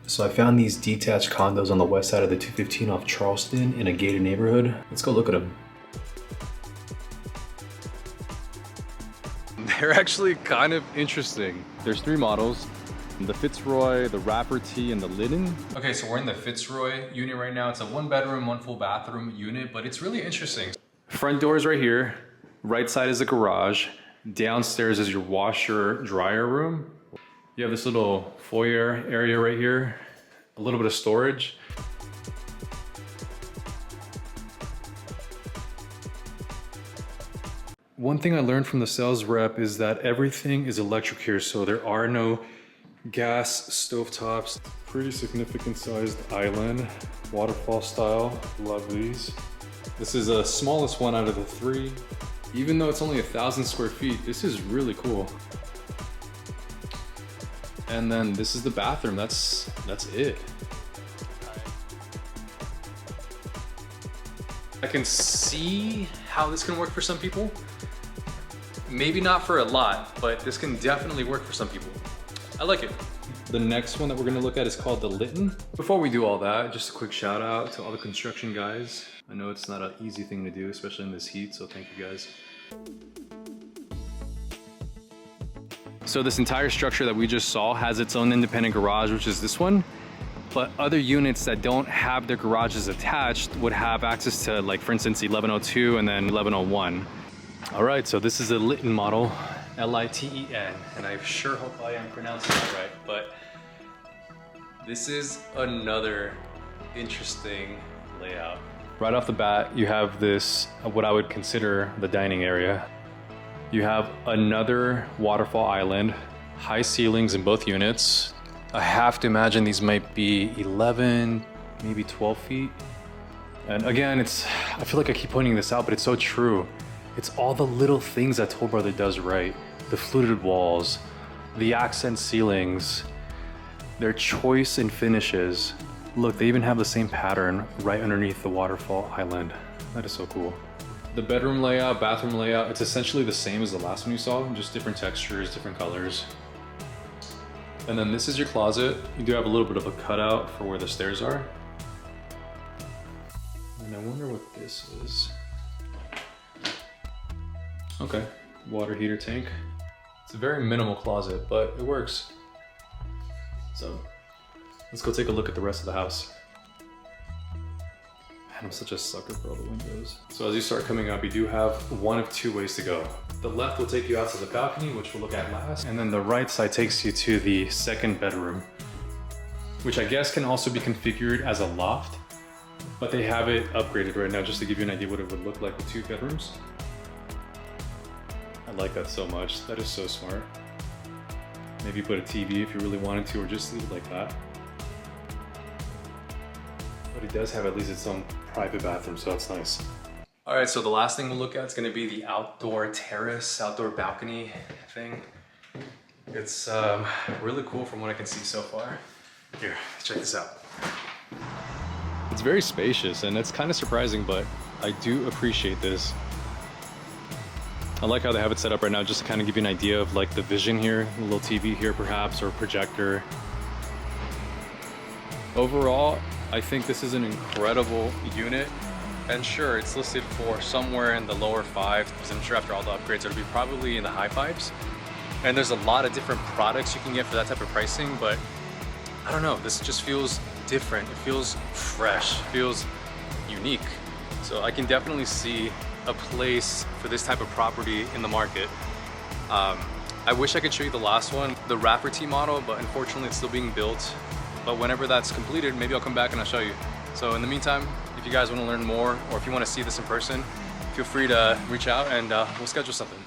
So I found these detached condos on the west side of the 215 off Charleston in a gated neighborhood. Let's go look at them. They're actually kind of interesting. There's 3 models. The Fitzroy, the Rapper T, and the Loughton. Okay, so we're in the Fitzroy unit right now. It's a 1-bedroom, 1 full bathroom unit, but it's really interesting. Front door is right here. Right side is the garage. Downstairs is your washer dryer room. You have this little foyer area right here. A little bit of storage. One thing I learned from the sales rep is that everything is electric here, so there are no gas stovetops. Pretty significant sized island, waterfall style, love these. This is the smallest one out of the 3. Even though it's only 1,000 square feet, this is really cool. And then this is the bathroom, that's it. I can see how this can work for some people. Maybe not for a lot, but this can definitely work for some people. I like it. The next one that we're gonna look at is called the Loughton. Before we do all that, just a quick shout out to all the construction guys. I know it's not an easy thing to do, especially in this heat, so thank you guys. So this entire structure that we just saw has its own independent garage, which is this one. But other units that don't have their garages attached would have access to, like, for instance, 1102 and then 1101. All right, so this is a Loughton model, L-I-T-E-N, and I sure hope I am pronouncing that right, but this is another interesting layout. Right off the bat, you have this, what I would consider the dining area. You have another waterfall island, high ceilings in both units. I have to imagine these might be 11, maybe 12 feet. And again, I feel like I keep pointing this out, but it's so true. It's all the little things that Toll Brother does right. The fluted walls, the accent ceilings, their choice in finishes. Look, they even have the same pattern right underneath the waterfall island. That is so cool. The bedroom layout, bathroom layout, it's essentially the same as the last one you saw, just different textures, different colors. And then this is your closet. You do have a little bit of a cutout for where the stairs are. And I wonder what this is. Okay, water heater tank. It's a very minimal closet, but it works. So let's go take a look at the rest of the house. Man, I'm such a sucker for all the windows. So as you start coming up, you do have one of 2 ways to go. The left will take you out to the balcony, which we'll look at last. And then the right side takes you to the 2nd bedroom, which I guess can also be configured as a loft, but they have it upgraded right now just to give you an idea what it would look like with 2 bedrooms. I like that so much. That is so smart. Maybe put a TV if you really wanted to, or just leave it like that. But it does have at least its own private bathroom, so that's nice. All right, so the last thing we'll look at is gonna be the outdoor terrace, outdoor balcony thing. It's really cool from what I can see so far. Here, check this out. It's very spacious, and it's kind of surprising, but I do appreciate this. I like how they have it set up right now, just to kind of give you an idea of like the vision here, a little TV here perhaps, or a projector. Overall, I think this is an incredible unit. And sure, it's listed for somewhere in the lower 5s, because I'm sure after all the upgrades, it'll be probably in the high 5s. And there's a lot of different products you can get for that type of pricing, but I don't know, this just feels different. It feels fresh, it feels unique. So I can definitely see a place for this type of property in the market. I wish I could show you the last one, the Rapper T model, but unfortunately it's still being built. But whenever that's completed, maybe I'll come back and I'll show you. So in the meantime, if you guys want to learn more, or if you want to see this in person, feel free to reach out and we'll schedule something.